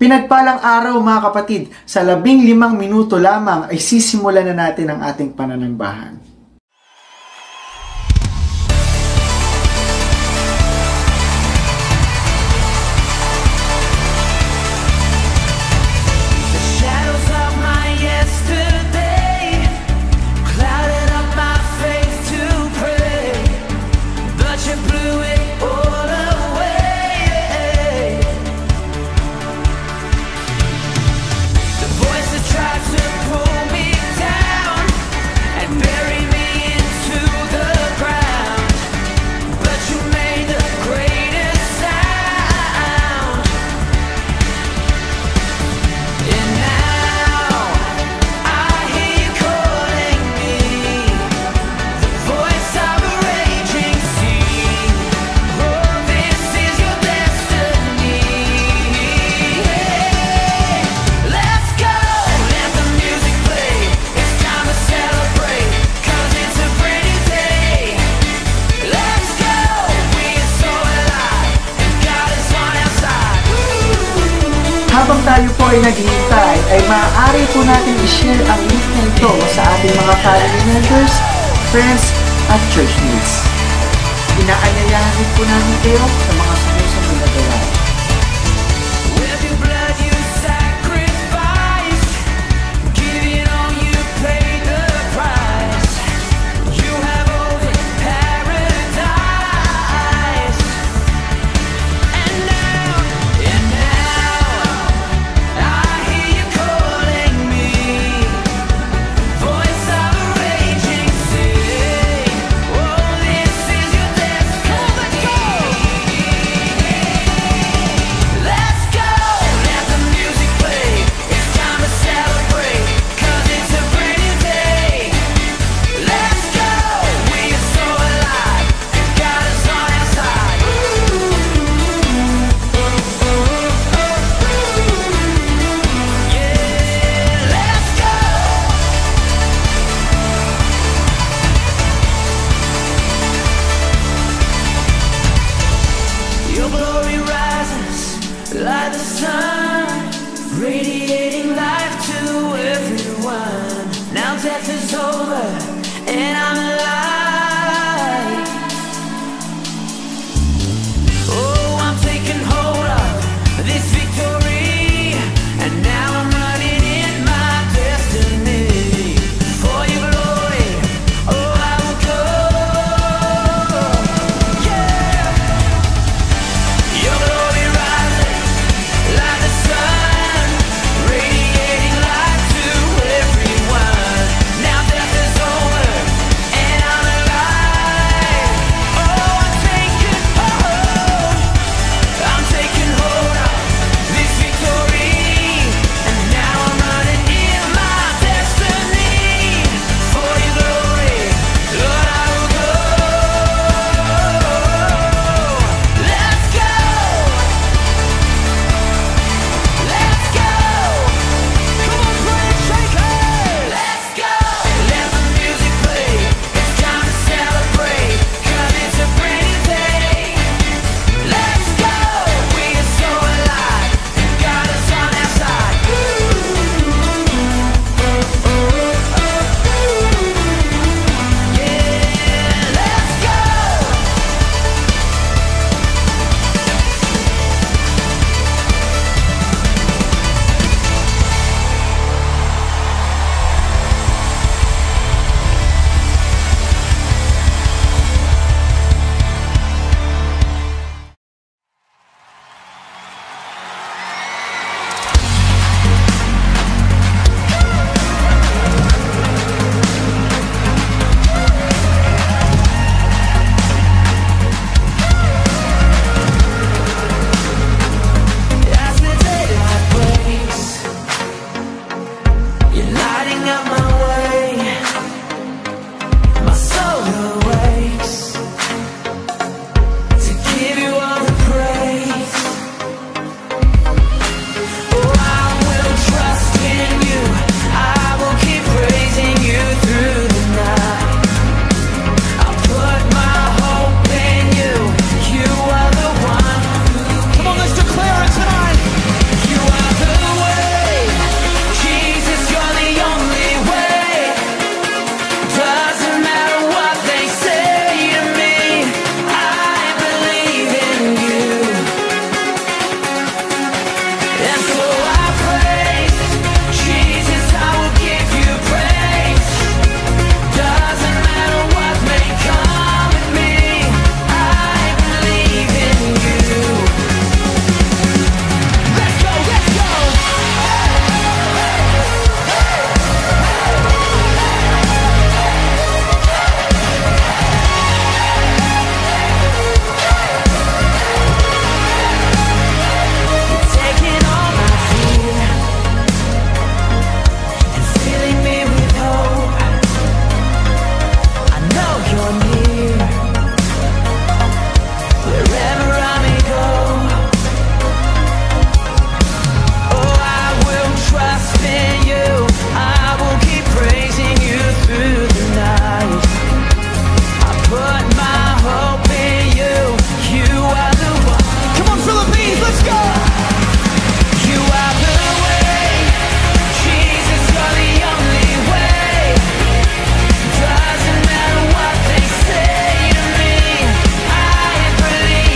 Pinagpalang araw mga kapatid, sa 15 minuto lamang ay sisimulan na natin ang ating pananambahan. Habang tayo po ay naghihintay, ay maaari po natin i-share ang link na ito sa ating mga family members, friends, at church mates. Inaanyayahan din po namin kayo sa mga sumusunod na gawain. Like the sun, radiating life to everyone. Now death is over and I'm alive. Oh, I'm taking hold of this victory, and now I'm running in my destiny. For your glory, oh, I will go. Yeah, your glory rises like the sun, radiating light to everyone. Now death is over wherever I may go. Oh, I will trust in you, I will keep praising you through the night. I put my hope in you, you are the one. Come on, Philippines, let's go! You are the way, Jesus, you're the only way. Doesn't matter what they say to me, I believe.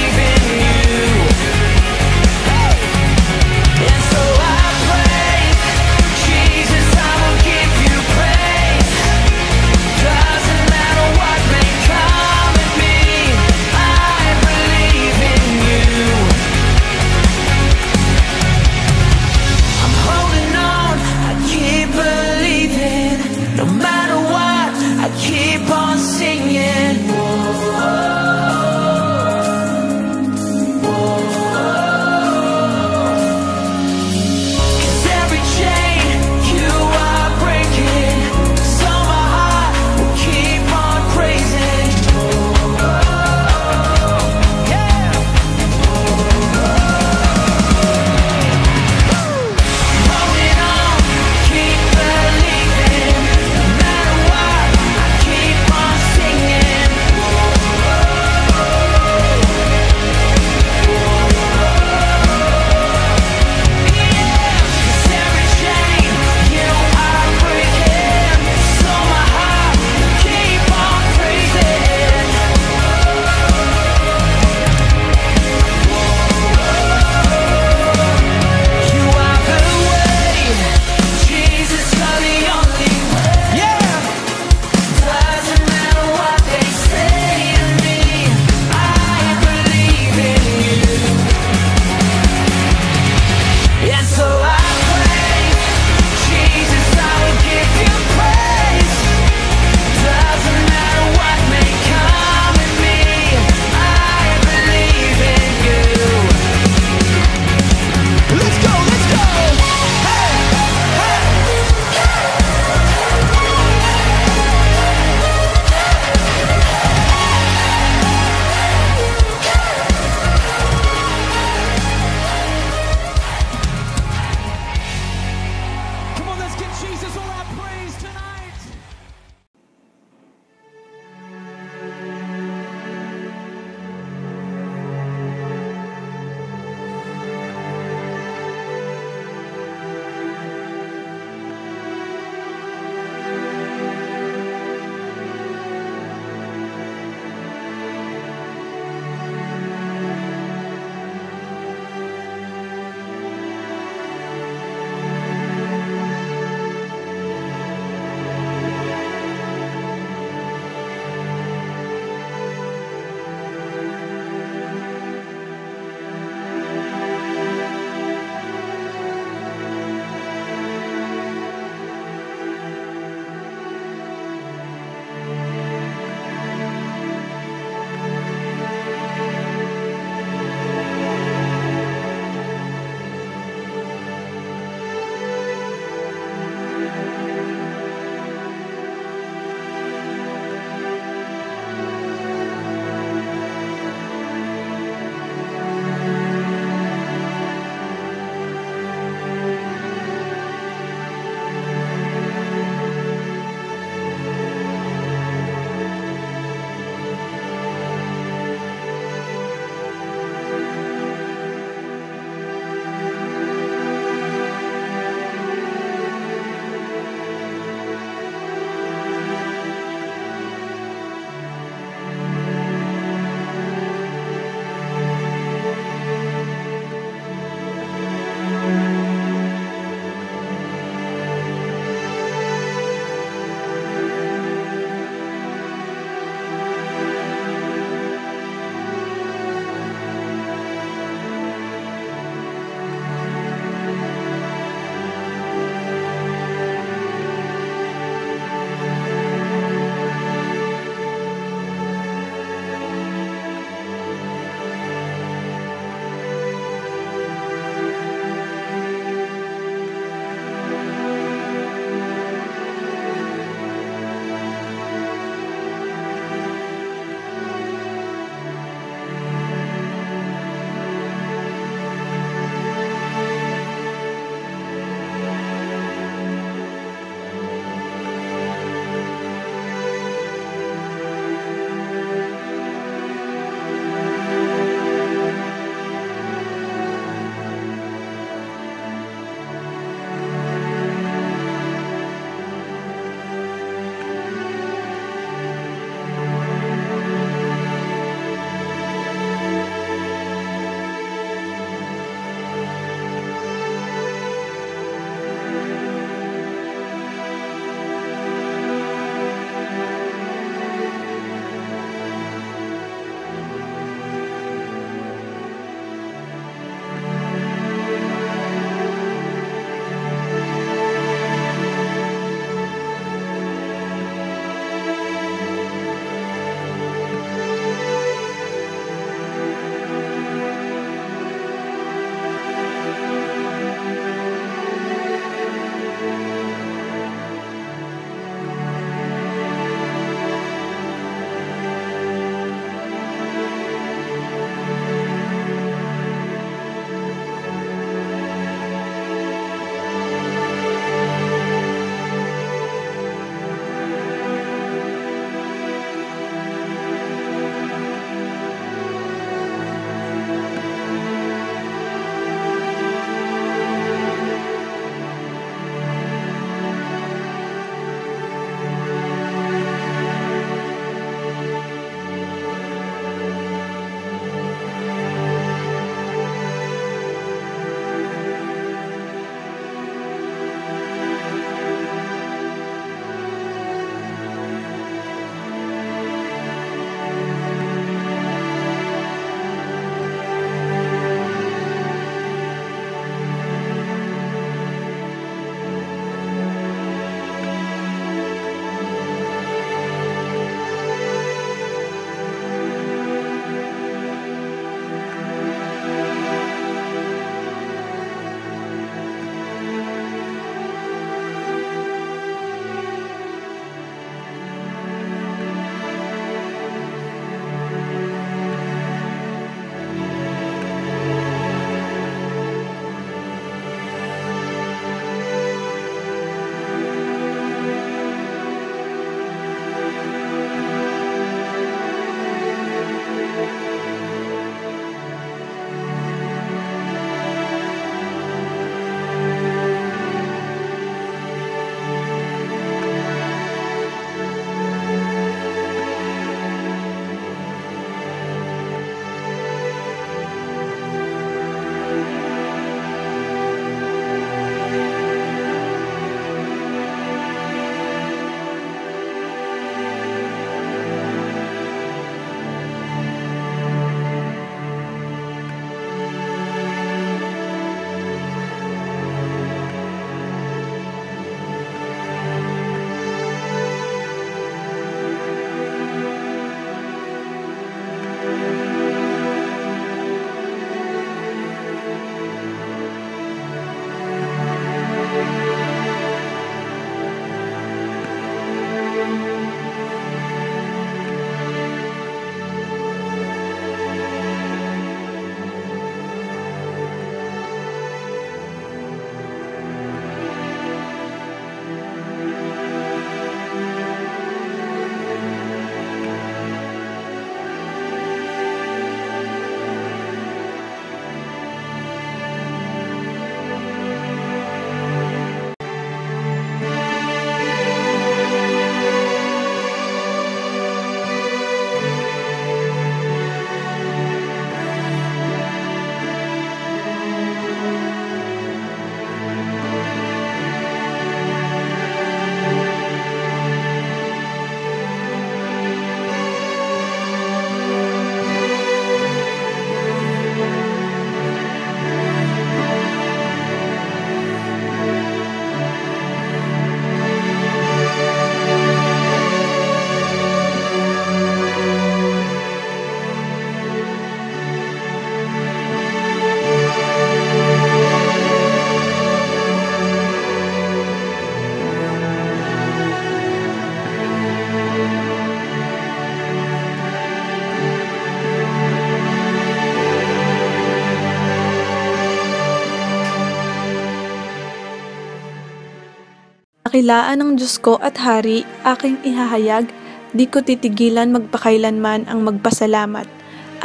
Dakilaan ng Diyos ko at Hari, aking ihahayag, di ko titigilan magpakailanman ang magpasalamat.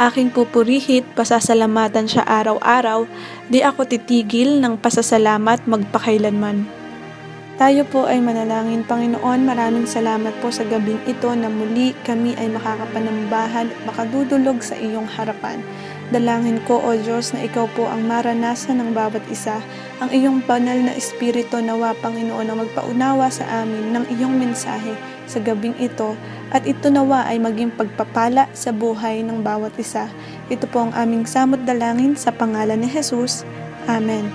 Aking pupurihit, pasasalamatan siya araw-araw, di ako titigil ng pasasalamat magpakailanman. Tayo po ay manalangin. Panginoon, maraming salamat po sa gabing ito na muli kami ay makakapanambahan at makadudulog sa iyong harapan. Dalangin ko, O Diyos, na ikaw po ang maranasan ng bawat isa. Ang iyong banal na espiritu nawa, Panginoon, na magpaunawa sa amin ng iyong mensahe sa gabing ito, at ito nawa ay maging pagpapala sa buhay ng bawat isa. Ito po ang aming samot dalangin sa pangalan ni Jesus. Amen.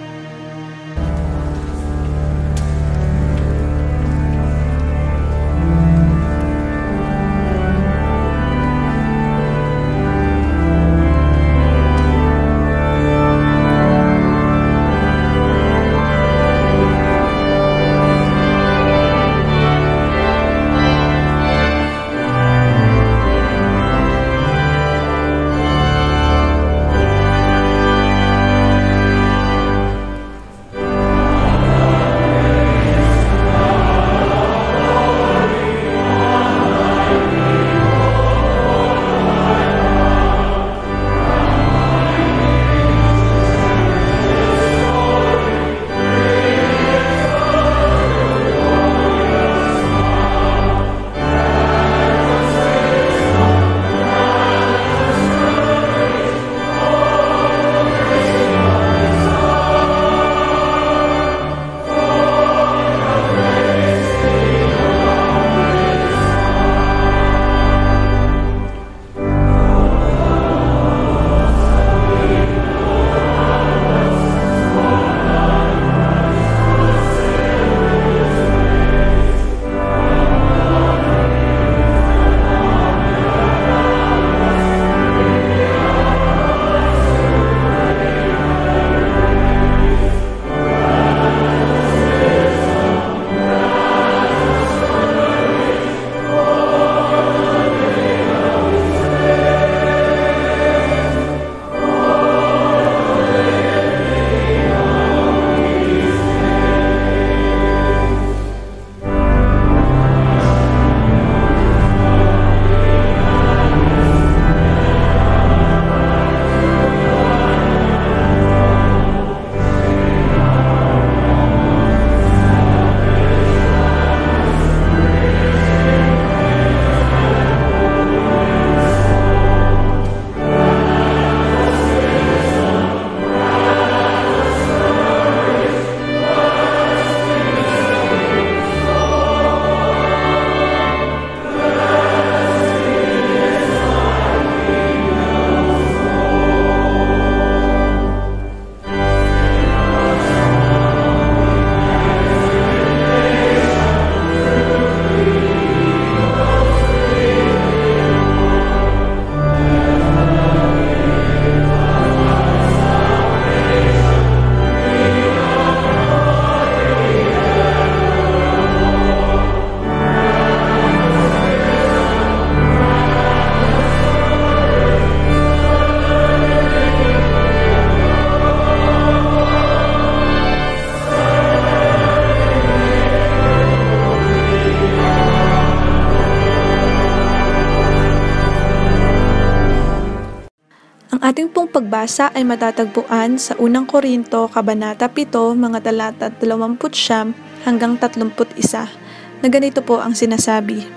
Ang ating pong pagbasa ay matatagpuan sa unang Korinto, Kabanata 7, mga talata 29 hanggang 31, na ganito po ang sinasabi.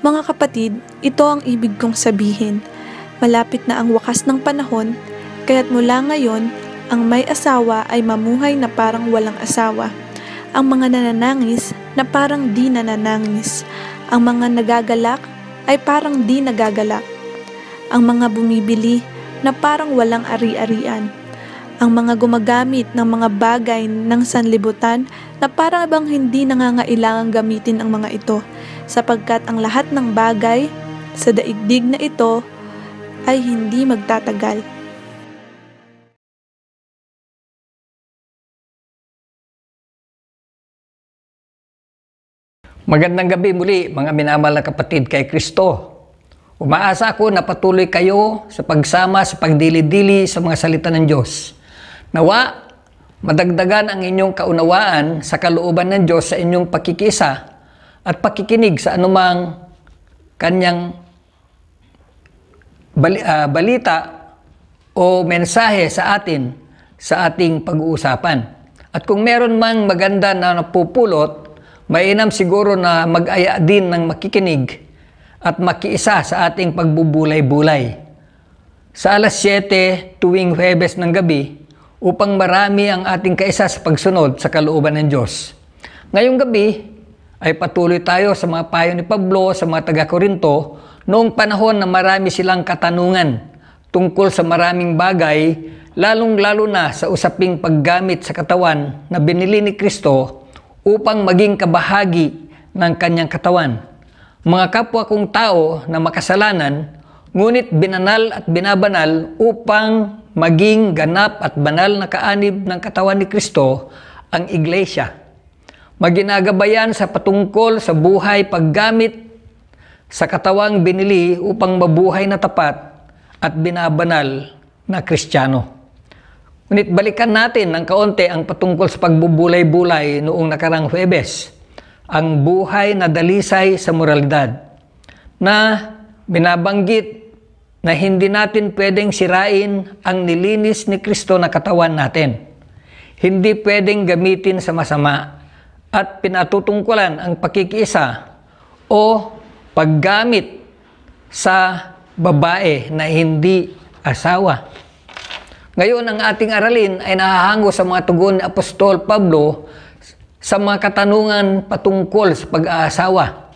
Mga kapatid, ito ang ibig kong sabihin. Malapit na ang wakas ng panahon, kaya't mula ngayon, ang may asawa ay mamuhay na parang walang asawa. Ang mga nananangis na parang di nananangis. Ang mga nagagalak ay parang di nagagalak. Ang mga bumibili na parang walang ari-arian. Ang mga gumagamit ng mga bagay ng sanlibutan na parang bang hindi nangangailangang gamitin ang mga ito, sapagkat ang lahat ng bagay sa daigdig na ito ay hindi magtatagal. Magandang gabi muli mga minamahal na kapatid kay Kristo. Umaasa ako na patuloy kayo sa pagsama sa pagdili-dili sa mga salita ng Diyos. Nawa, madagdagan ang inyong kaunawaan sa kalooban ng Diyos sa inyong pakikisa at pakikinig sa anumang kanyang balita o mensahe sa atin sa ating pag-uusapan. At kung meron mang maganda na napupulot, mainam siguro na mag-aya din ng makikinig at makiisa sa ating pagbubulay-bulay. Sa alas 7 tuwing Huwebes ng gabi, upang marami ang ating kaisa sa pagsunod sa kalooban ng Diyos. Ngayong gabi ay patuloy tayo sa mga payo ni Pablo sa mga taga-Korinto noong panahon na marami silang katanungan tungkol sa maraming bagay, lalong-lalo na sa usaping paggamit sa katawan na binili ni Kristo upang maging kabahagi ng kanyang katawan. Mga kapwa kong tao na makasalanan, ngunit binanal at binabanal upang maging ganap at banal na kaanib ng katawan ni Kristo, ang Iglesia. Maginagabayan sa patungkol sa buhay paggamit sa katawang binili upang mabuhay na tapat at binabanal na Kristiyano. Ngunit balikan natin ng kaunti ang patungkol sa pagbubulay-bulay noong nakarang Huwebes, ang buhay na dalisay sa moralidad, na binabanggit na hindi natin pwedeng sirain ang nilinis ni Kristo na katawan natin. Hindi pwedeng gamitin sa masama at pinatutungkulan ang pakikiisa o paggamit sa babae na hindi asawa. Ngayon, ang ating aralin ay nahahango sa mga tugon ni Apostol Pablo sa mga katanungan patungkol sa pag-aasawa.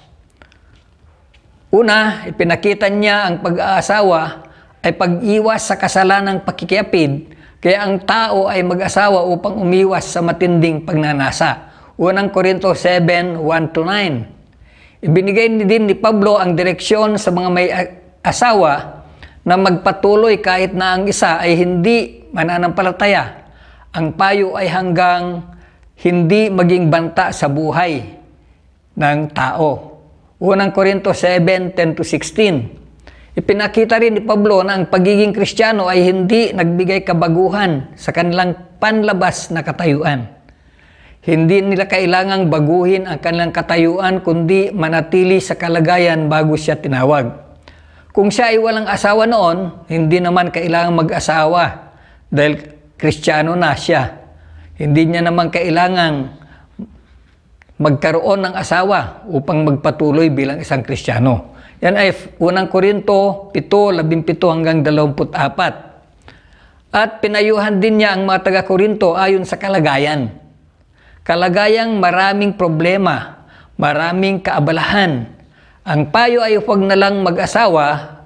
Una, ipinakita niya ang pag-aasawa ay pag-iwas sa kasalanang pakikiapid, kaya ang tao ay mag-asawa upang umiwas sa matinding pagnanasa. Unang Korinto 7:1-9. Ibinigay din ni Pablo ang direksyon sa mga may asawa na magpatuloy kahit na ang isa ay hindi mananampalataya. Ang payo ay hanggang hindi maging banta sa buhay ng tao. Unang Korinto 7:10-16. Ipinakita rin ni Pablo na ang pagiging Kristiyano ay hindi nagbigay kabaguhan sa kanilang panlabas na katayuan. Hindi nila kailangang baguhin ang kanilang katayuan kundi manatili sa kalagayan bago siya tinawag. Kung siya ay walang asawa noon, hindi naman kailangang mag-asawa dahil Kristiyano na siya. Hindi niya naman kailangang magkaroon ng asawa upang magpatuloy bilang isang Kristiyano. Yan ay unang Korinto 7:17-24. At pinayuhan din niya ang mga taga-Korinto ayon sa kalagayan. Kalagayang maraming problema, maraming kaabalahan. Ang payo ay huwag na lang mag-asawa.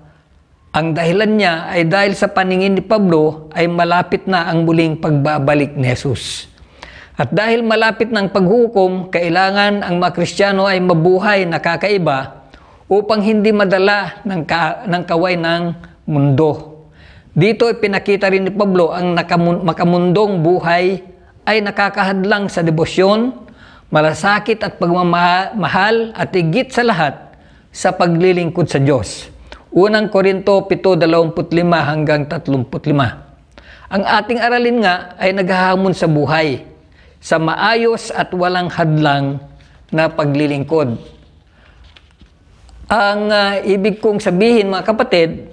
Ang dahilan niya ay dahil sa paningin ni Pablo ay malapit na ang muling pagbabalik ni Jesus. At dahil malapit ng paghukom, kailangan ang mga Kristiyano ay mabuhay na kakaiba upang hindi madala ng kaway ng mundo. Dito ipinakita rin ni Pablo ang makamundong buhay ay nakakahadlang sa debosyon, malasakit at pagmamahal at higit sa lahat sa paglilingkod sa Diyos. Unang Korinto 7:25-35. Ang ating aralin nga ay naghahamon sa buhay, sa maayos at walang hadlang na paglilingkod. Ang ibig kong sabihin, mga kapatid,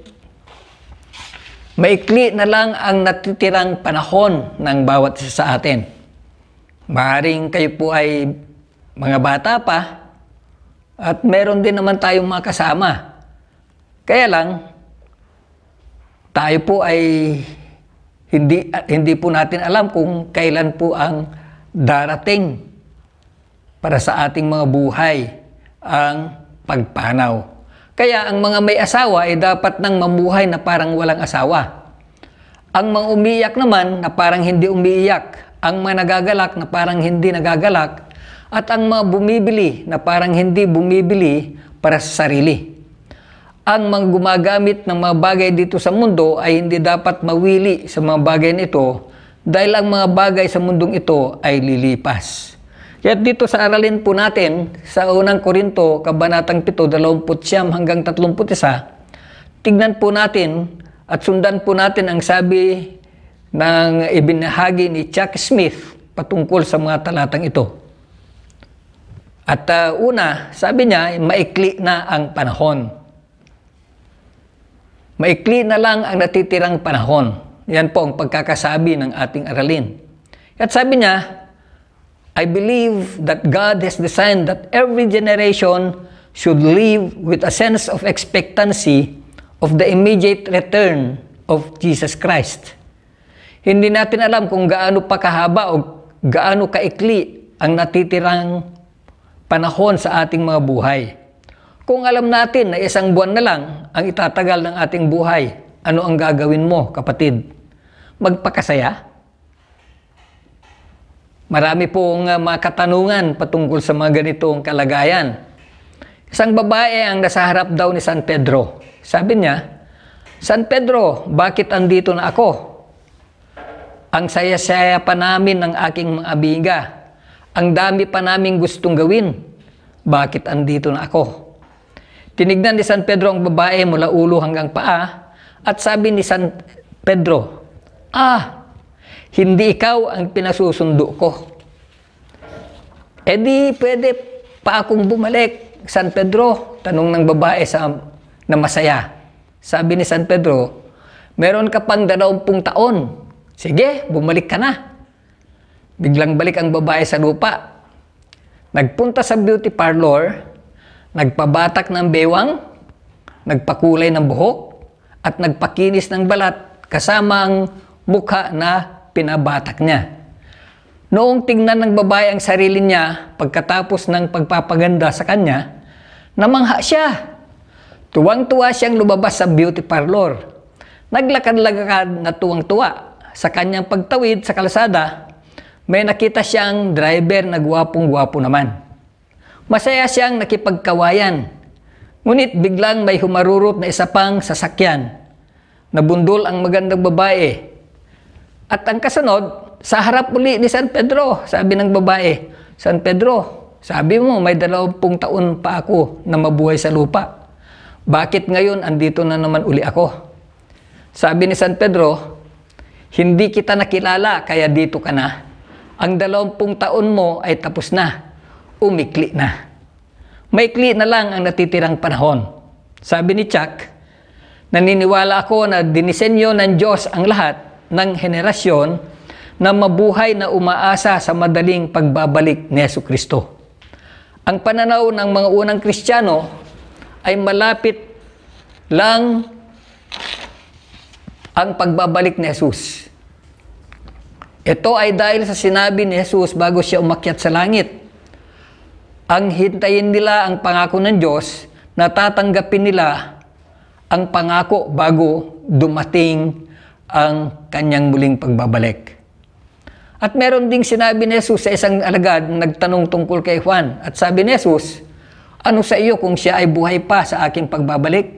maikli na lang ang natitirang panahon ng bawat isa sa atin. Maaaring kayo po ay mga bata pa at meron din naman tayong mga kasama. Kaya lang, tayo po ay hindi po natin alam kung kailan po ang darating para sa ating mga buhay ang pagpanaw. Kaya ang mga may asawa ay dapat nang mamuhay na parang walang asawa. Ang mga umiiyak naman na parang hindi umiiyak. Ang mga nagagalak na parang hindi nagagalak. At ang mga bumibili na parang hindi bumibili para sa sarili. Ang mga gumagamit ng mga bagay dito sa mundo ay hindi dapat mawili sa mga bagay nito dahil ang mga bagay sa mundong ito ay lilipas. Kaya dito sa aralin po natin sa unang Korinto, kabanatang 7:29-31, tignan po natin at sundan po natin ang sabi ng ibinahagi ni Chuck Smith patungkol sa mga talatang ito. At una, sabi niya, maikli na ang panahon. Maikli na lang ang natitirang panahon. Yan po ang pagkakasabi ng ating aralin. At sabi niya, I believe that God has designed that every generation should live with a sense of expectancy of the immediate return of Jesus Christ. Hindi natin alam kung gaano pa kahaba o gaano kaikli ang natitirang panahon sa ating mga buhay. Kung alam natin na 1 buwan na lang ang itatagal ng ating buhay, ano ang gagawin mo, kapatid? Magpakasaya? Marami pong mga katanungan patungkol sa mga ganitong kalagayan. Isang babae ang nasa harap daw ni San Pedro. Sabi niya, San Pedro, bakit andito na ako? Ang saya-saya pa namin ng aking mga amiga. Ang dami pa naming gustong gawin. Bakit andito na ako? Tinignan ni San Pedro ang babae mula ulo hanggang paa at sabi ni San Pedro, hindi ikaw ang pinasusundo ko. Di pwede pa akong bumalik, San Pedro? Tanong ng babae na masaya. Sabi ni San Pedro, meron ka pang 20 taon. Sige, bumalik ka na. Biglang balik ang babae sa lupa. Nagpunta sa beauty parlor, nagpabatak ng bewang, nagpakulay ng buhok, at nagpakinis ng balat kasama ang mukha na pinabatak niya. Noong tingnan ng babae ang sarili niya pagkatapos ng pagpapaganda sa kanya, namangha siya. Tuwang-tuwa siyang lumabas sa beauty parlor. Naglakad-lakad na tuwang-tuwa. Sa kanyang pagtawid sa kalsada, may nakita siyang driver na gwapong-gwapo naman. Masaya siyang nakipagkawayan. Ngunit biglang may humarurot na isa pang sasakyan. Nabundol ang magandang babae. At ang kasunod, sa harap uli ni San Pedro, sabi ng babae, San Pedro, sabi mo may 20 taon pa ako na mabuhay sa lupa. Bakit ngayon andito na naman uli ako? Sabi ni San Pedro, hindi kita nakilala kaya dito ka na. Ang 20 taon mo ay tapos na. Umikli na. Maikli na lang ang natitirang panahon. Sabi ni Chuck, naniniwala ako na dinisenyo ng Diyos ang lahat ng henerasyon na mabuhay na umaasa sa madaling pagbabalik ni Jesucristo. Ang pananaw ng mga unang Kristiyano ay malapit lang ang pagbabalik ni Jesus. Ito ay dahil sa sinabi ni Jesus bago siya umakyat sa langit. Ang hintayin nila ang pangako ng Diyos, na tatanggapin nila ang pangako bago dumating ang kanyang muling pagbabalik. At meron ding sinabi ni Jesus sa isang alagad na nagtanong tungkol kay Juan. At sabi ni Jesus, ano sa iyo kung siya ay buhay pa sa aking pagbabalik?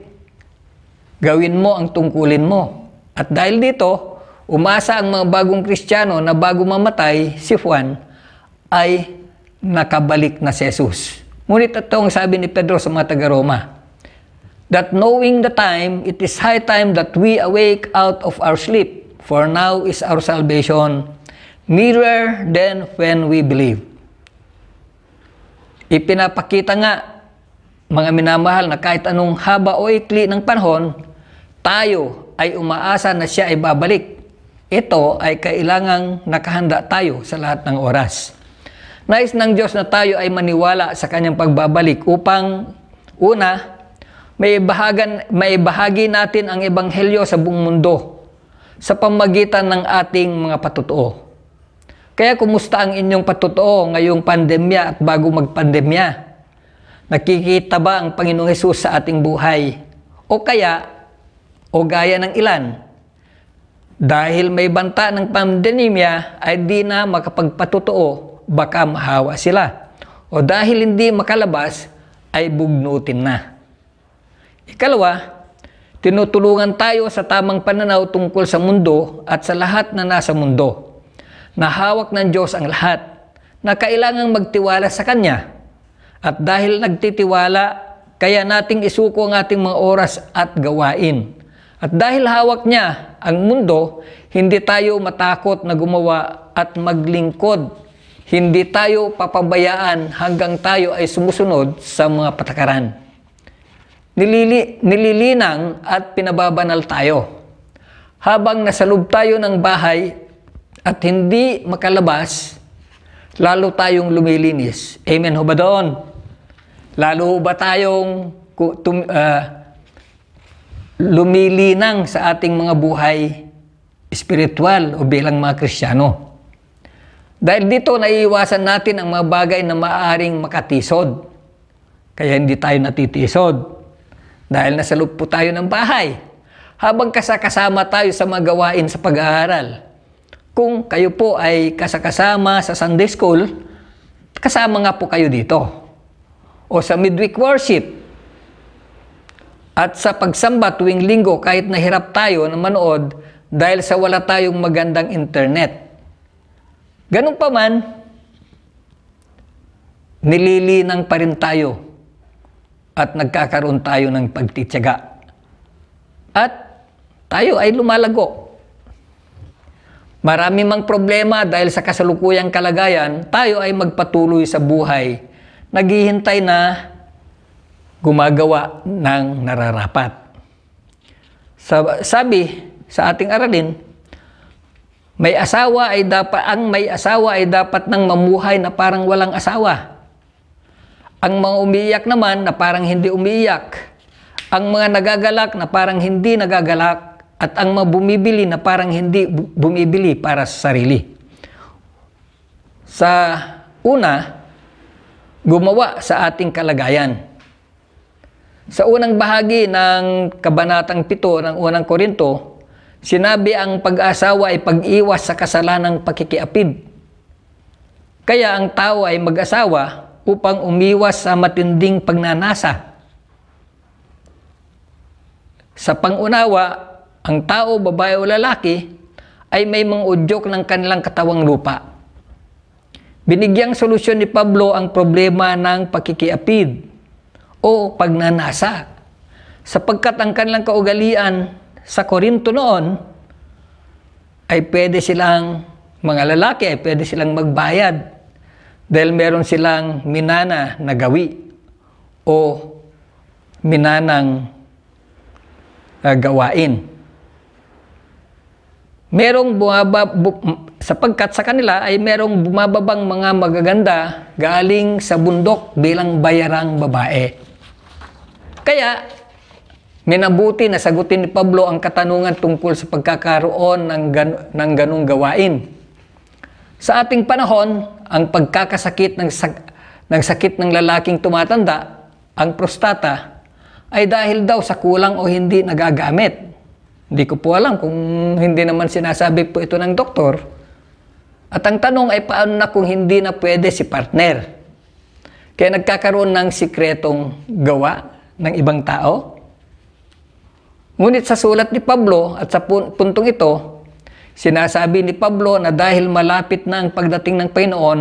Gawin mo ang tungkulin mo. At dahil dito, umasa ang mga bagong Kristiyano na bago mamatay, si Juan ay nakabalik na si Jesus. Ngunit ito ang sabi ni Pedro sa mga taga-Roma, that knowing the time, it is high time that we awake out of our sleep, for now is our salvation nearer than when we believe. Ipinapakita nga, mga minamahal, na kahit anong haba o ikli ng panahon, tayo ay umaasa na siya ay babalik. Ito ay kailangang nakahanda tayo sa lahat ng oras. Nais ng Diyos na tayo ay maniwala sa kanyang pagbabalik upang, una, may bahagi natin ang ebanghelyo sa buong mundo sa pamagitan ng ating mga patutuo. Kaya kumusta ang inyong patutuo ngayong pandemya at bago magpandemya? Nakikita ba ang Panginoong Hesus sa ating buhay? O gaya ng ilan, dahil may banta ng pandemya ay di na makapagpatutuo, baka mahawa sila. O dahil hindi makalabas, ay bugnutin na. Ikalawa, tinutulungan tayo sa tamang pananaw tungkol sa mundo at sa lahat na nasa mundo. Nahawak ng Diyos ang lahat, na kailangang magtiwala sa Kanya. At dahil nagtitiwala, kaya nating isuko ang ating mga oras at gawain. At dahil hawak niya ang mundo, hindi tayo matakot na gumawa at maglingkod. Hindi tayo papabayaan hanggang tayo ay sumusunod sa mga patakaran. Nililinang at pinababanal tayo. Habang nasa loob tayo ng bahay at hindi makalabas, lalo tayong lumilinis. Amen ho ba doon? Lalo ba tayong lumilinang sa ating mga buhay espiritual o bilang mga Kristiyano. Dahil dito naiiwasan natin ang mga bagay na maaaring makatisod. Kaya hindi tayo natitisod. Dahil nasa loob po tayo ng bahay. Habang kasama tayo sa mga gawain sa pag-aaral. Kung kayo po ay kasama sa Sunday School, kasama nga po kayo dito. O sa midweek worship. At sa pagsamba tuwing linggo, kahit nahirap tayo na manood dahil sa wala tayong magandang internet. Ganun pa man, nililinang pa rin tayo at nagkakaroon tayo ng pagtitiyaga. At tayo ay lumalago. Marami mang problema dahil sa kasalukuyang kalagayan, tayo ay magpatuloy sa buhay. Naghihintay na gumagawa ng nararapat. Sabi sa ating aralin, ang may asawa ay dapat nang mamuhay na parang walang asawa. Ang mga umiiyak naman na parang hindi umiiyak. Ang mga nagagalak na parang hindi nagagalak. At ang mga bumibili na parang hindi bumibili para sa sarili. Sa una, gumawa sa ating kalagayan. Sa unang bahagi ng Kabanatang 7 ng unang Korinto, sinabi ang pag-asawa ay pag-iwas sa kasalanang pakikiapid. Kaya ang tao ay mag-asawa upang umiwas sa matinding pagnanasa. Sa pangunawa, ang tao, babae o lalaki, ay may mga udyok ng kanilang katawang lupa. Binigyang solusyon ni Pablo ang problema ng pakikiapid o pagnanasa. Sapagkat ang kanilang kaugalian sa Korinto noon ay pwede silang, mga lalaki ay pwede silang magbayad dahil meron silang minana na gawi o minanang gawain. Sapagkat sa kanila ay merong bumababang mga magaganda galing sa bundok bilang bayarang babae. Kaya, minabuti na sagutin ni Pablo ang katanungan tungkol sa pagkakaroon ng ganung gawain. Sa ating panahon, ang pagkakasakit ng sakit ng lalaking tumatanda, ang prostata, ay dahil daw sa kulang o hindi nagagamit. Hindi ko po alam kung hindi naman sinasabi po ito ng doktor. At ang tanong ay paano na kung hindi na pwede si partner? Kaya nagkakaroon ng sikretong gawa ng ibang tao. Ngunit sa sulat ni Pablo at sa puntong ito, sinasabi ni Pablo na dahil malapit na ang pagdating ng Panginoon,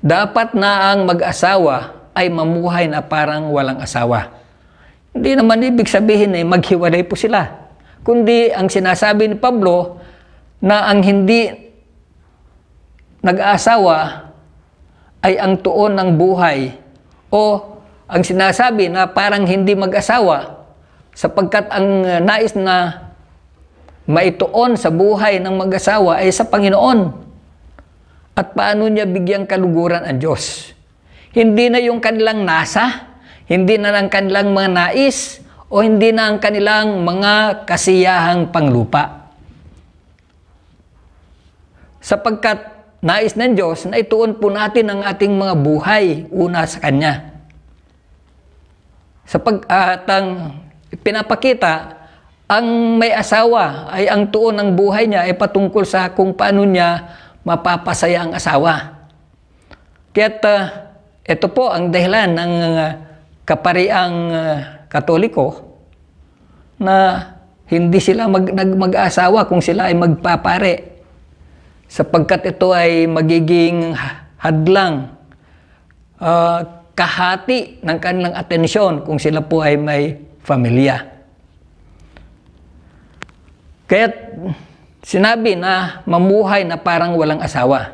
dapat na ang mag-asawa ay mamuhay na parang walang asawa. Hindi naman ibig sabihin na maghiwalay po sila. Kundi ang sinasabi ni Pablo na ang hindi nag-aasawa ay ang tuon ng buhay o ang sinasabi na parang hindi mag-asawa sapagkat ang nais na maituon sa buhay ng mag-asawa ay sa Panginoon. At paano niya bigyang kaluguran ang Diyos? Hindi na yung kanilang nasa, hindi na ang kanilang mga nais, o hindi na ang kanilang mga kasiyahang panglupa. Sapagkat nais ng Diyos na ituon po natin ang ating mga buhay una sa Kanya. Sapagkat ang pinapakita, ang may asawa ay ang tuon ng buhay niya ay patungkol sa kung paano niya mapapasaya ang asawa. Kaya't ito po ang dahilan ng kapariang Katoliko na hindi sila mag-asawa kung sila ay magpapare sapagkat ito ay magiging hadlang, kahati ng kanilang atensyon kung sila po ay may pamilya. Kaya sinabi na mamuhay na parang walang asawa.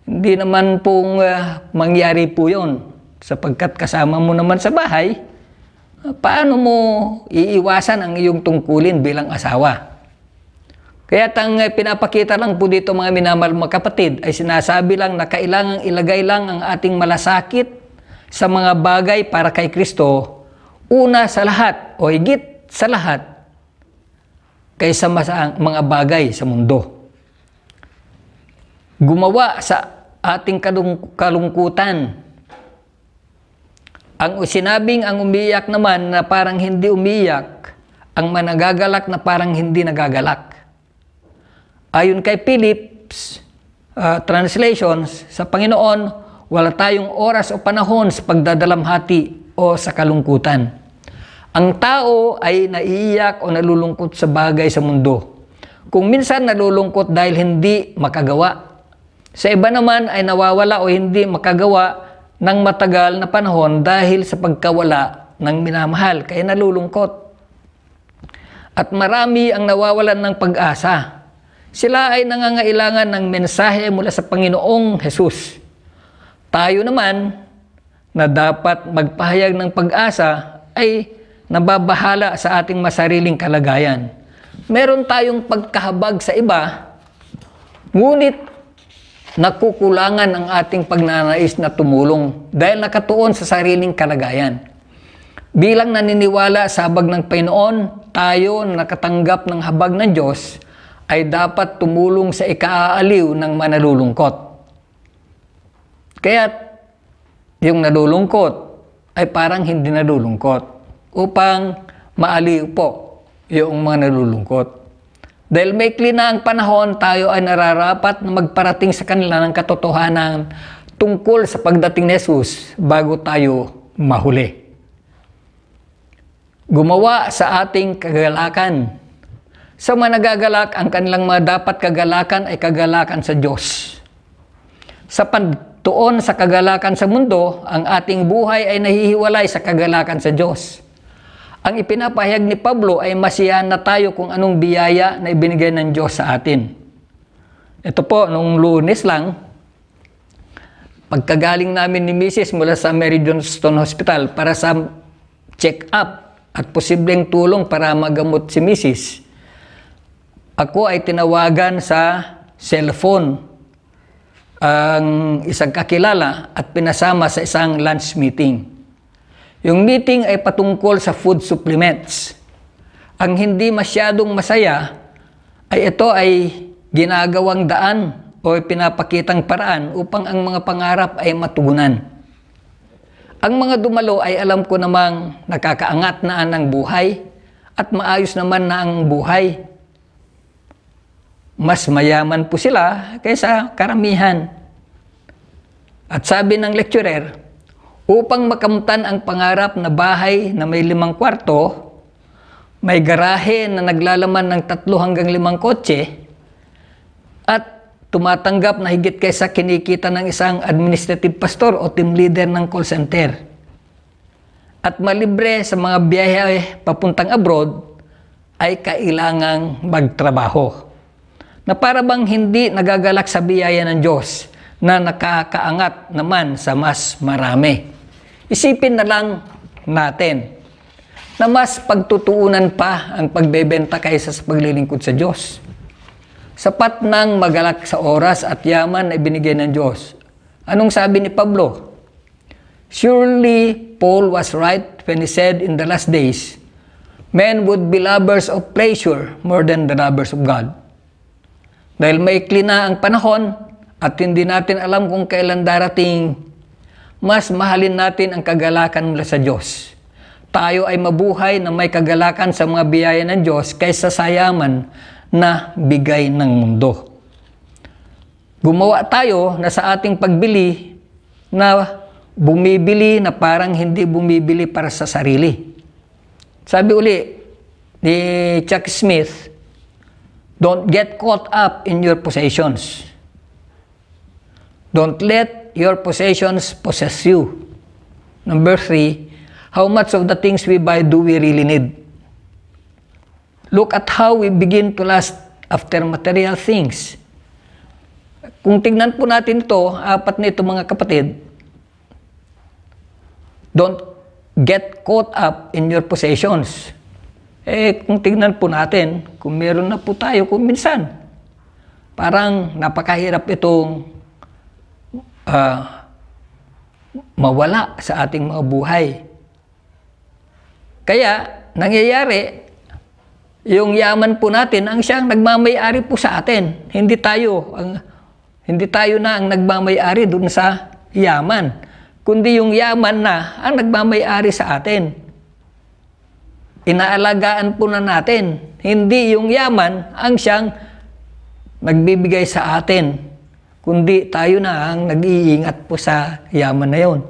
Hindi naman pong mangyari po yun. Sapagkat kasama mo naman sa bahay, paano mo iiwasan ang iyong tungkulin bilang asawa? Kaya pinapakita lang po dito mga minamahal mga kapatid ay sinasabi lang na kailangang ilagay lang ang ating malasakit sa mga bagay para kay Kristo una sa lahat o higit sa lahat kaysa mga bagay sa mundo. Gumawa sa ating kalungkutan. Ang sinabing ang umiyak naman na parang hindi umiyak, ang managagalak na parang hindi nagagalak. Ayon kay Phillips translations, sa Panginoon, wala tayong oras o panahon sa pagdadalamhati o sa kalungkutan. Ang tao ay naiiyak o nalulungkot sa bagay sa mundo. Kung minsan nalulungkot dahil hindi makagawa. Sa iba naman ay nawawala o hindi makagawa ng matagal na panahon dahil sa pagkawala ng minamahal, kaya nalulungkot. At marami ang nawawalan ng pag-asa. Sila ay nangangailangan ng mensahe mula sa Panginoong Hesus. Tayo naman na dapat magpahayag ng pag-asa ay nababahala sa ating masariling kalagayan. Meron tayong pagkahabag sa iba, ngunit nakukulangan ang ating pagnanais na tumulong dahil nakatuon sa sariling kalagayan. Bilang naniniwala sa habag ng Panginoon, tayo na nakatanggap ng habag ng Diyos ay dapat tumulong sa ikaaaliw ng manalulungkot. Kaya yung nalulungkot ay parang hindi nalulungkot upang maaliw po yung mga nalulungkot. Dahil maikli na ang panahon, tayo ay nararapat na magparating sa kanila ng katotohanan tungkol sa pagdating ni Jesus bago tayo mahuli. Gumawa sa ating kagalakan. Sa mga nagagalak, ang kanilang mga dapat kagalakan ay kagalakan sa Diyos. Sa pagtuon sa kagalakan sa mundo, ang ating buhay ay nahihiwalay sa kagalakan sa Diyos. Ang ipinapahayag ni Pablo ay masiyahan na tayo kung anong biyaya na ibinigay ng Diyos sa atin. Ito po, nung Lunes lang, pagkagaling namin ni Mrs. mula sa Mary Johnston Hospital para sa check-up at posibleng tulong para magamot si Mrs., ako ay tinawagan sa cellphone ang isang kakilala at pinasama sa isang lunch meeting. Yung meeting ay patungkol sa food supplements. Ang hindi masyadong masaya ay ito ay ginagawang daan o pinapakitang paraan upang ang mga pangarap ay matugunan. Ang mga dumalo ay alam ko namang nakakaangat na ang buhay at maayos naman na ang buhay. Mas mayaman po sila kaysa karamihan. At sabi ng lecturer, upang makamtan ang pangarap na bahay na may 5 kwarto, may garahe na naglalaman ng 3 hanggang 5 kotse, at tumatanggap na higit kaysa kinikita ng isang administrative pastor o team leader ng call center, at malibre sa mga biyahe papuntang abroad, ay kailangang magtrabaho. Na para bang hindi nagagalak sa biyaya ng Diyos na nakakaangat naman sa mas marami. Isipin na lang natin na mas pagtutuunan pa ang pagbebenta kaysa sa paglilingkod sa Diyos. Sapat nang magalak sa oras at yaman na ibinigay ng Diyos. Anong sabi ni Pablo? Surely Paul was right when he said in the last days, men would be lovers of pleasure more than the lovers of God. Dahil maikli na ang panahon at hindi natin alam kung kailan darating, mas mahalin natin ang kagalakan mula sa Diyos. Tayo ay mabuhay na may kagalakan sa mga biyaya ng Diyos kaysa sa yaman na bigay ng mundo. Gumawa tayo na sa ating pagbili na bumibili na parang hindi bumibili para sa sarili. Sabi uli ni Chuck Smith, don't get caught up in your possessions. Don't let your possessions possess you. Number 3, how much of the things we buy do we really need? Look at how we begin to lust after material things. Kung tignan po natin ito, apat na ito mga kapatid, don't get caught up in your possessions. Kung tignan po natin, kung meron na po tayo kung minsan, parang napakahirap itong mawala sa ating mga buhay. Kaya, nangyayari, yung yaman po natin ang siyang nagmamay-ari po sa atin. Hindi tayo na ang nagmamay-ari dun sa yaman, kundi yung yaman na ang nagmamay-ari sa atin. Inaalagaan po na natin. Hindi yung yaman ang siyang nagbibigay sa atin, kundi tayo na ang nag-iingat po sa yaman na yon.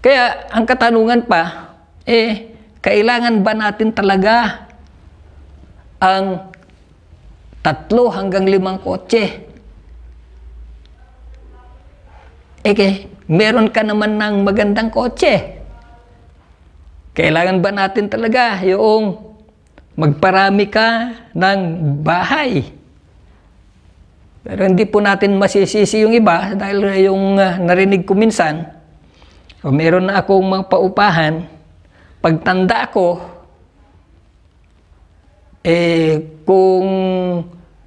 Kaya ang katanungan pa, kailangan ba natin talaga ang 3 hanggang 5 kotse? Meron ka naman ng magandang kotse. Kailangan ba natin talaga yung magparami ka ng bahay? Pero hindi po natin masisisi yung iba dahil yung narinig ko minsan, meron na akong mga paupahan, pagtanda ko, kung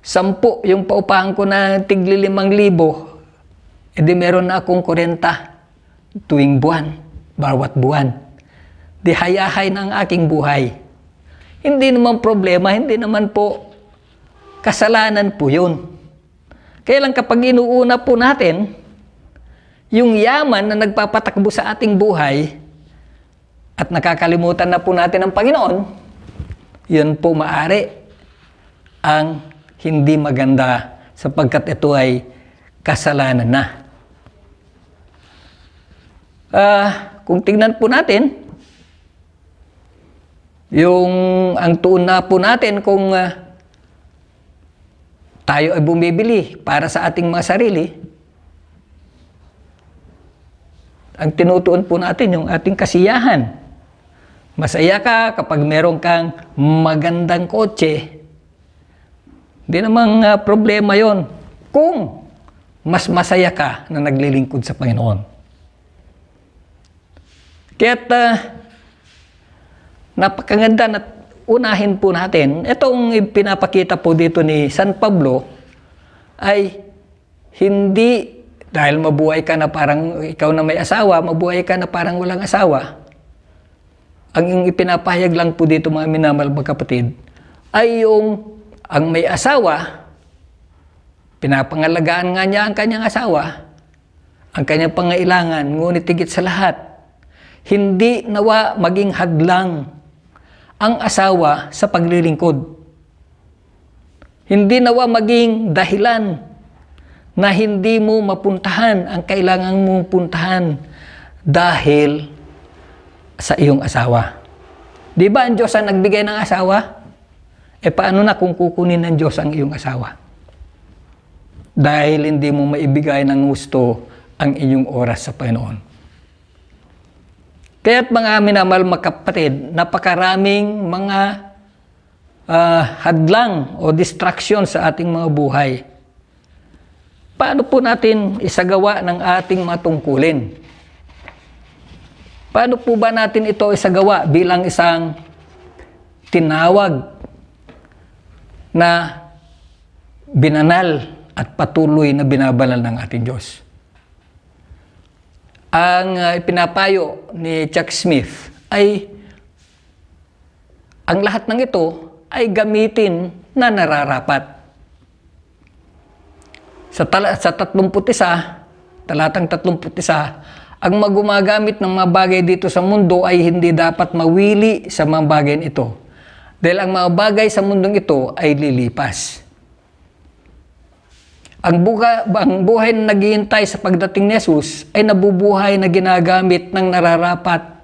10 yung paupahan ko na tigli 5,000, edi meron na akong 40 tuwing buwan, bawat buwan. Di hayahay ng aking buhay. Hindi naman problema, hindi naman po kasalanan po yun. Kaya lang kapag inuuna po natin, yung yaman na nagpapatakbo sa ating buhay, at nakakalimutan na po natin ang Panginoon, yun po maari ang hindi maganda sapagkat ito ay kasalanan na. Kung tingnan po natin, ang tuon na po natin kung tayo ay bumibili para sa ating mga sarili, ang tinutuon po natin yung ating kasiyahan. Masaya ka kapag meron kang magandang kotse. Hindi namang problema yon kung mas masaya ka na naglilingkod sa Panginoon. Kaya't napakaganda na unahin po natin, itong pinapakita po dito ni San Pablo ay hindi dahil mabuhay ka na parang ikaw na may asawa, mabuhay ka na parang walang asawa. Ang ipinapahayag lang po dito mga minamahal mga kapatid ay yung ang may asawa, pinapangalagaan nga niya ang kanyang asawa, ang kanyang pangailangan, ngunit higit sa lahat, hindi nawa maging hadlang ang asawa sa paglilingkod. Hindi nawa maging dahilan na hindi mo mapuntahan ang kailangan mong puntahan dahil sa iyong asawa. Di ba ang Diyos ang nagbigay ng asawa? Paano na kung kukunin ng Diyos ang iyong asawa? Dahil hindi mo maibigay ng gusto ang inyong oras sa Panginoon. Kaya't mga minamahal mga kapatid, napakaraming mga hadlang o distraction sa ating mga buhay. Paano po natin isagawa ng ating mga tungkulin? Paano po ba natin ito isagawa bilang isang tinawag na binanal at patuloy na binabanal ng ating Diyos? Ang ipinapayo ni Chuck Smith ay ang lahat ng ito ay gamitin na nararapat. Sa 31, talatang 31, ang gumagamit ng mga bagay dito sa mundo ay hindi dapat mawili sa mga bagay ito. Dahil ang mga bagay sa mundong ito ay lilipas. Ang buhay na naghihintay sa pagdating ni Jesus ay nabubuhay na ginagamit ng nararapat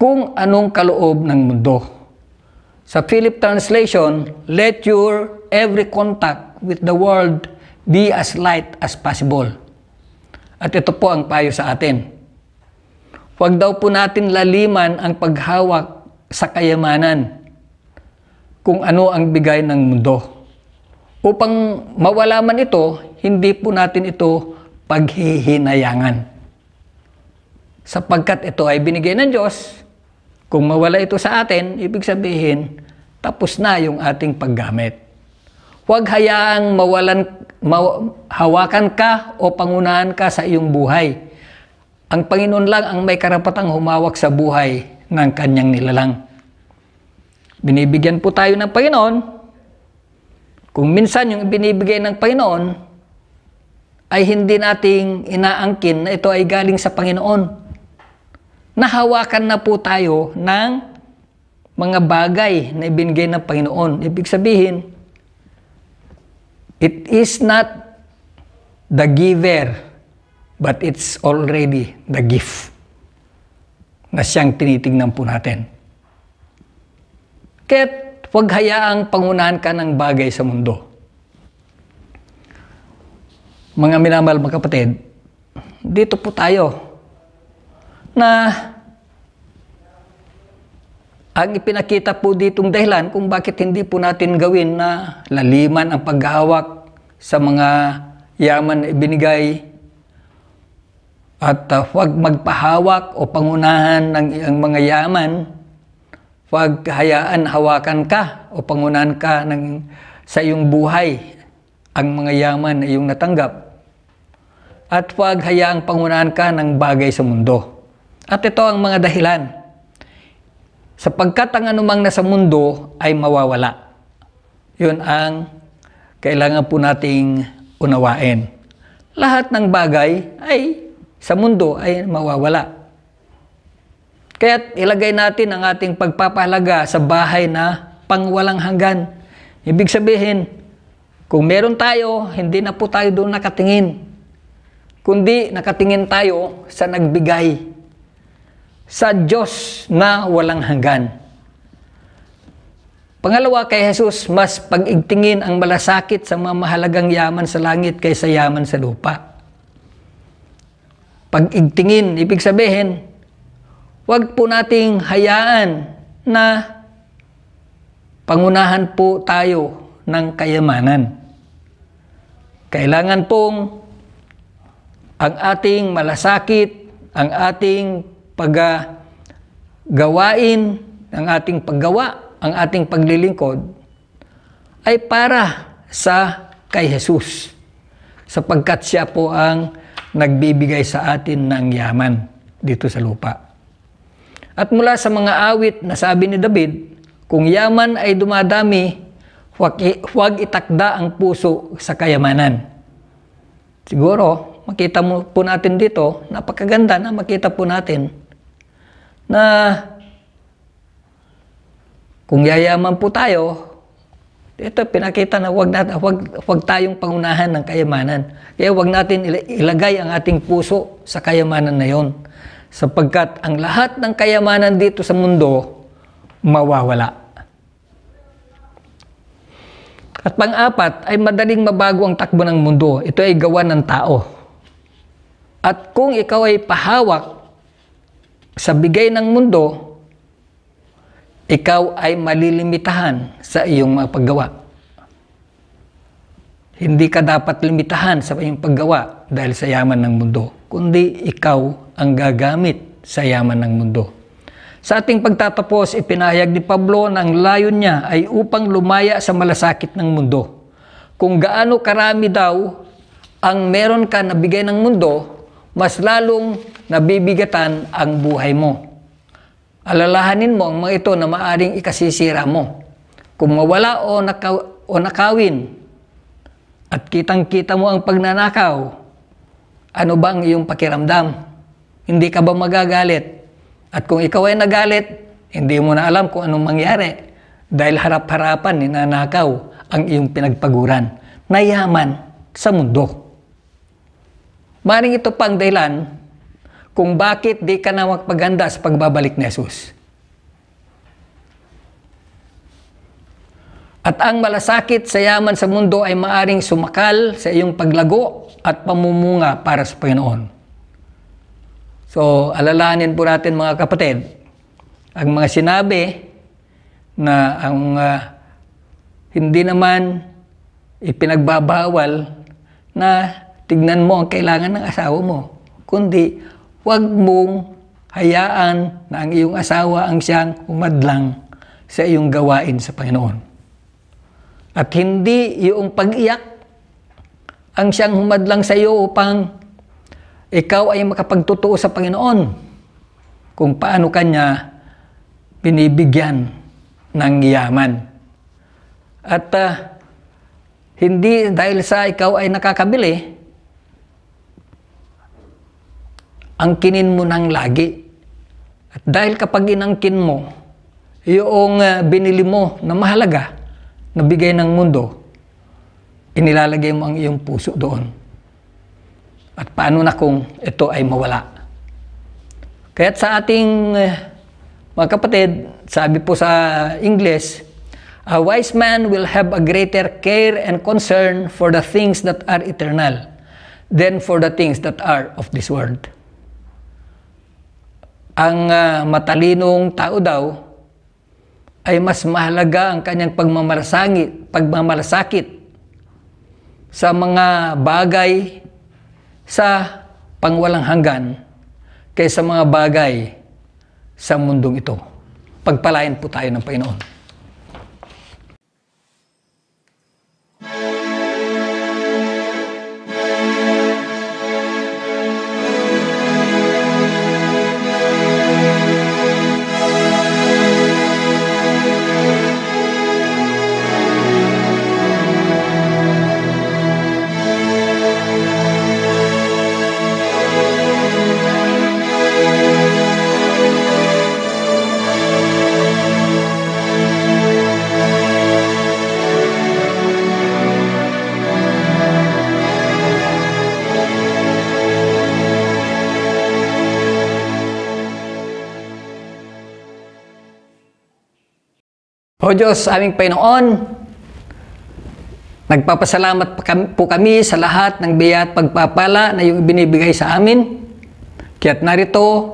kung anong kaloob ng mundo. Sa Philip Translation, let your every contact with the world be as light as possible. At ito po ang payo sa atin. Huwag daw po natin laliman ang paghawak sa kayamanan. kung ano ang bigay ng mundo. Upang mawala man ito, hindi po natin ito paghihinayangan. Sapagkat ito ay binigay ng Diyos, kung mawala ito sa atin, ibig sabihin, tapos na yung ating paggamit. Huwag hayaang hawakan ka o pangunahan ka sa iyong buhay. Ang Panginoon lang ang may karapatang humawak sa buhay ng kanyang nilalang. Binibigyan po tayo ng Panginoon. Kung minsan yung binibigay ng Panginoon ay hindi nating inaangkin na ito ay galing sa Panginoon. Nahawakan na po tayo ng mga bagay na ibinigay ng Panginoon. Ibig sabihin, it is not the giver, but it's already the gift na siyang tinitingnan po natin. Kaya't huwag hayaang pangunahan ka ng bagay sa mundo. Mga minamahal mga kapatid, dito po tayo na ang ipinakita po ditong dahilan kung bakit hindi po natin gawin na laliman ang paghahawak sa mga yaman na ibinigay at huwag magpahawak o pangunahan ng iyong mga yaman, huwag hayaan hawakan ka o pangunahan ka sa iyong buhay ang mga yaman na iyong natanggap, at huwag hayaang pangunahan ka ng bagay sa mundo. At ito ang mga dahilan. Sapagkat ang anumang nasa mundo ay mawawala. Yun ang kailangan po nating unawain. Lahat ng bagay ay sa mundo ay mawawala. Kaya't ilagay natin ang ating pagpapahalaga sa bahay na pangwalang hanggan. Ibig sabihin, kung meron tayo, hindi na po tayo doon nakatingin. Kundi nakatingin tayo sa nagbigay, sa Diyos na walang hanggan. Pangalawa, kay Jesus, mas pag-igtingin ang malasakit sa mga mahalagang yaman sa langit kaysa yaman sa lupa. Pag-igtingin, ibig sabihin, huwag po nating hayaan na pangunahan po tayo ng kayamanan. Kailangan pong ang ating malasakit, ang ating paggawain, ang ating paggawa, ang ating paglilingkod ay para sa kay Jesus, sapagkat siya po ang nagbibigay sa atin ng yaman dito sa lupa. At mula sa mga awit na sabi ni David, kung yaman ay dumadami, huwag itakda ang puso sa kayamanan. Siguro, makita mo po natin dito, napakaganda na makita po natin na kung yayaman po tayo, ito pinakita na huwag tayong pangunahan ng kayamanan. Kaya huwag natin ilagay ang ating puso sa kayamanan na yon, sapagkat ang lahat ng kayamanan dito sa mundo mawawala. At pang-apat ay madaling mabago ang takbo ng mundo. Ito ay gawa ng tao. At kung ikaw ay pahawak sa bigay ng mundo, ikaw ay malilimitahan sa iyong mga paggawa. Hindi ka dapat limitahan sa iyong paggawa dahil sa yaman ng mundo, kundi ikaw ang gagamit sa yaman ng mundo. Sa ating pagtatapos, ipinahayag ni Pablo na ang layon niya ay upang lumaya sa malasakit ng mundo. Kung gaano karami daw ang meron ka na bigay ng mundo, mas lalong nabibigatan ang buhay mo. Alalahanin mo ang mga ito na maaring ikasisira mo. Kung mawala o nakawin at kitang-kita mo ang pagnanakaw, ano ba ang iyong pakiramdam? Hindi ka ba magagalit? At kung ikaw ay nagalit, hindi mo na alam kung anong mangyari dahil harap-harapan ninanakaw ang iyong pinagpaguran na yaman sa mundo. Maring ito pang dahilan kung bakit di ka na magpaganda sa pagbabalik ni Jesus. At ang malasakit sa yaman sa mundo ay maaring sumakal sa iyong paglago at pamumunga para sa Panginoon. So, alalahanin po natin mga kapatid, ang mga sinabi na ang hindi naman ipinagbabawal na tignan mo ang kailangan ng asawa mo, kundi huwag mong hayaan na ang iyong asawa ang siyang humadlang sa iyong gawain sa Panginoon. At hindi yung pag-iyak ang siyang humadlang sa iyo upang ikaw ay makapagtotoo sa Panginoon kung paano kanya binibigyan ng yaman. At hindi dahil sa ikaw ay nakakabili, angkinin mo ng lagi. At dahil kapag inangkin mo, yung binili mo na mahalaga, na bigay ng mundo, inilalagay mo ang iyong puso doon. At paano na kung ito ay mawala? Kaya't sa ating mga kapatid, sabi po sa English, a wise man will have a greater care and concern for the things that are eternal than for the things that are of this world. Ang matalinong tao daw ay mas mahalaga ang kanyang pagmamalasakit sa mga bagay sa pangwalang hanggan kaysa mga bagay sa mundong ito. Pagpalain po tayo ng Panginoon. O Diyos, aming Panginoon, nagpapasalamat po kami sa lahat ng biyaya at pagpapala na iyong ibinibigay sa amin. Kaya't narito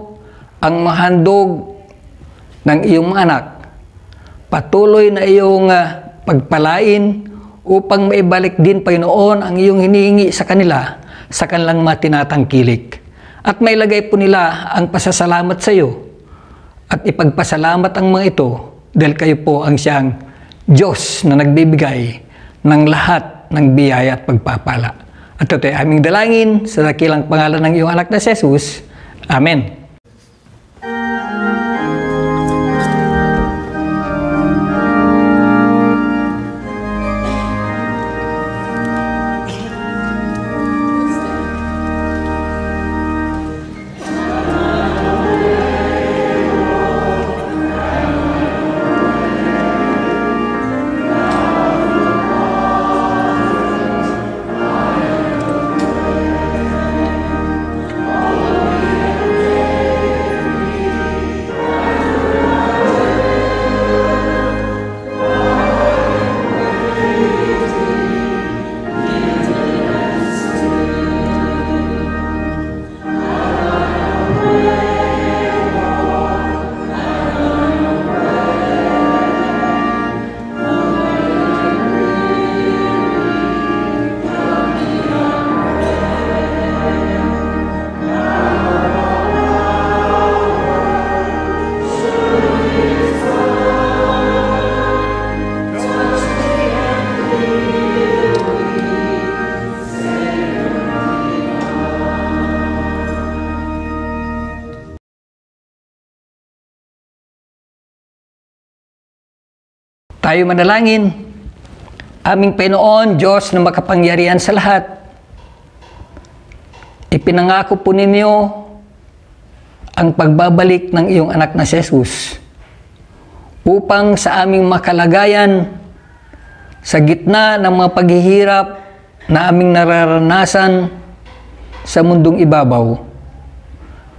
ang mahandog ng iyong mga anak. Patuloy na iyong pagpalain upang maibalik din, Panginoon, ang iyong hinihingi sa kanila sa kanilang mga tinatangkilik. At mailagay po nila ang pasasalamat sa iyo at ipagpasalamat ang mga ito dahil kayo po ang siyang Diyos na nagbibigay ng lahat ng biyaya at pagpapala. At ito ay aming dalangin sa dakilang pangalan ng iyong anak na si Jesus. Amen. Tayo manalangin. Aming Panginoon, Diyos na makapangyarihan sa lahat, ipinangako po ninyo ang pagbabalik ng iyong anak na si Jesus upang sa aming makalagayan sa gitna ng mga paghihirap na aming nararanasan sa mundong ibabaw,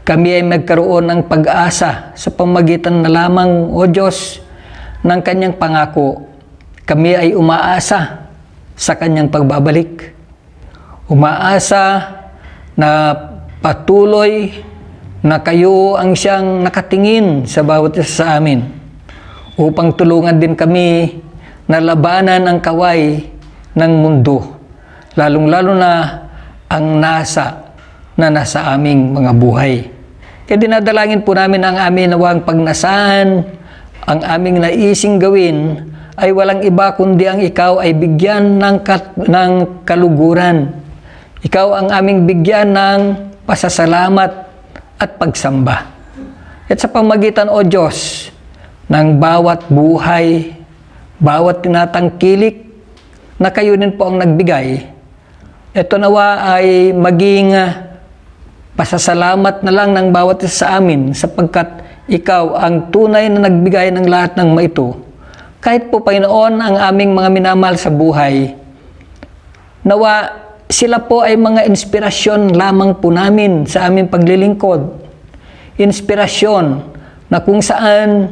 kami ay magkaroon ng pag-asa sa pamagitan na lamang, O Diyos, ng kanyang pangako. Kami ay umaasa sa kanyang pagbabalik. Umaasa na patuloy na kayo ang siyang nakatingin sa bawat isa sa amin upang tulungan din kami na labanan ang kaway ng mundo, lalong-lalo na ang nasa aming mga buhay. Kaya dinadalangin po namin ang aming nawang pagnasaan, ang aming naising gawin ay walang iba kundi ang ikaw ay bigyan ng kaluguran. Ikaw ang aming bigyan ng pasasalamat at pagsamba. At sa pamagitan, O Diyos, ng bawat buhay, bawat tinatangkilik na kayo din po ang nagbigay, ito nawa ay maging pasasalamat na lang ng bawat isa sa amin sapagkat ikaw ang tunay na nagbigay ng lahat ng maito. Kahit po, Panginoon, ang aming mga minamahal sa buhay, nawa sila po ay mga inspirasyon lamang po namin sa aming paglilingkod. Inspirasyon na kung saan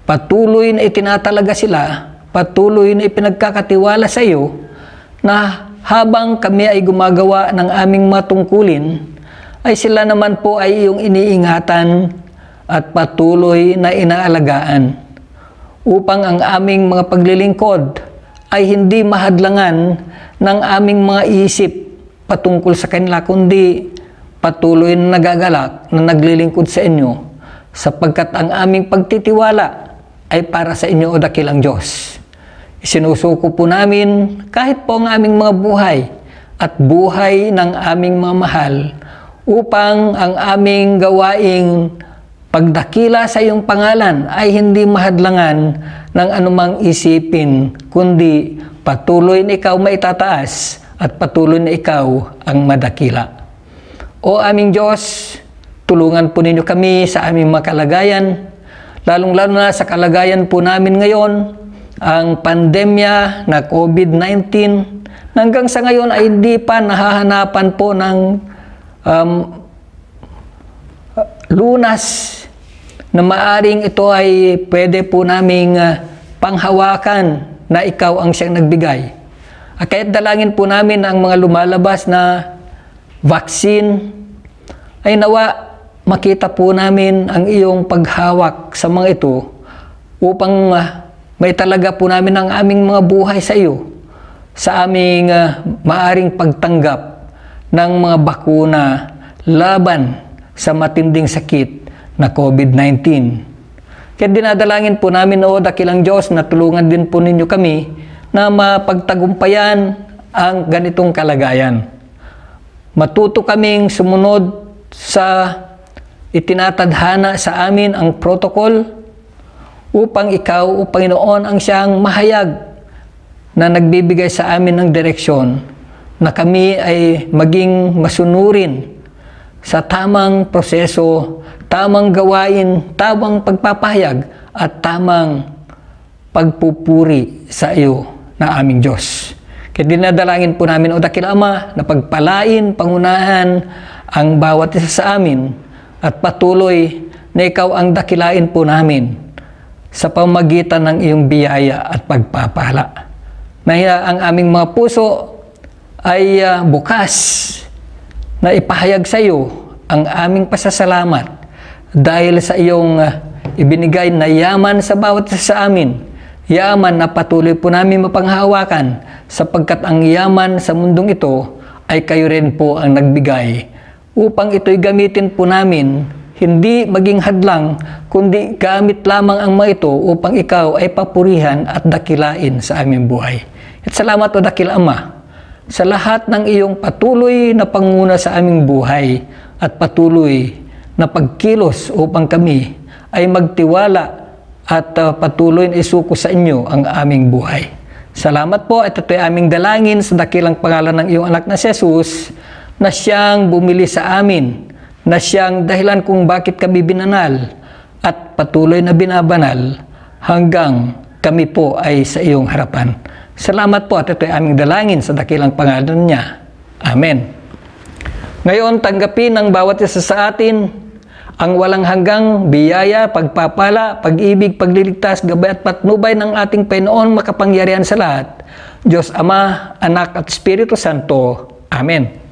patuloy na itinatalaga sila, patuloy na ipinagkakatiwala sa iyo, na habang kami ay gumagawa ng aming matungkulin, ay sila naman po ay iyong iniingatan at patuloy na inaalagaan upang ang aming mga paglilingkod ay hindi mahadlangan ng aming mga isip patungkol sa kanila, kundi patuloy na nagagalak na naglilingkod sa inyo sapagkat ang aming pagtitiwala ay para sa inyo, O dakilang Diyos. Isinusuko po namin kahit po ang aming mga buhay at buhay ng aming mga mahal upang ang aming gawaing pagdakila sa iyong pangalan ay hindi mahadlangan ng anumang isipin, kundi patuloy na ikaw maitataas at patuloy na ikaw ang madakila. O aming Diyos, tulungan po ninyo kami sa aming mga kalagayan, lalong-lalo na sa kalagayan po namin ngayon, ang pandemya na COVID-19, hanggang sa ngayon ay hindi pa nahahanapan po ng lunas na maaring ito ay pwede po naming panghawakan na ikaw ang siyang nagbigay. Kahit dalangin po namin ang mga lumalabas na vaccine, ay nawa makita po namin ang iyong paghawak sa mga ito upang may talaga po namin ang aming mga buhay sa iyo, sa aming maaring pagtanggap ng mga bakuna laban sa matinding sakit na COVID-19. Kaya dinadalangin po namin, O dakilang Diyos, na tulungan din po ninyo kami na mapagtagumpayan ang ganitong kalagayan. Matuto kaming sumunod sa itinatadhana sa amin ang protocol upang ikaw, O Panginoon, ang siyang mahayag na nagbibigay sa amin ng direksyon na kami ay maging masunurin sa tamang proseso, tamang gawain, tamang pagpapahayag at tamang pagpupuri sa iyo na aming Diyos. Kaya dinadalangin po namin, O dakilang Ama, na pagpalain, pangunahan ang bawat isa sa amin at patuloy na ikaw ang dakilain po namin sa pamagitan ng iyong biyaya at pagpapala. Na ang aming mga puso ay bukas na ipahayag sa iyo ang aming pasasalamat dahil sa iyong ibinigay na yaman sa bawat isa sa amin. Yaman na patuloy po namin mapanghawakan sapagkat ang yaman sa mundong ito ay kayo rin po ang nagbigay upang ito'y gamitin po namin, hindi maging hadlang, kundi gamit lamang ang mga ito upang ikaw ay papurihan at dakilain sa aming buhay. At salamat, O dakilang Ama, sa lahat ng iyong patuloy na panguna sa aming buhay at patuloy na pagkilos upang kami ay magtiwala at patuloy na isuko sa inyo ang aming buhay. Salamat po at ito'y aming dalangin sa dakilang pangalan ng iyong anak na si Jesus na siyang bumili sa amin, na siyang dahilan kung bakit kami binanal at patuloy na binabanal hanggang kami po ay sa iyong harapan. Salamat po at ito'y aming dalangin sa dakilang pangalan niya. Amen. Ngayon, tanggapin ng bawat isa sa atin ang walang hanggang biyaya, pagpapala, pag-ibig, pagliligtas, gabay at patnubay ng ating Panginoon makapangyarihan sa lahat, Diyos Ama, Anak at Espiritu Santo. Amen.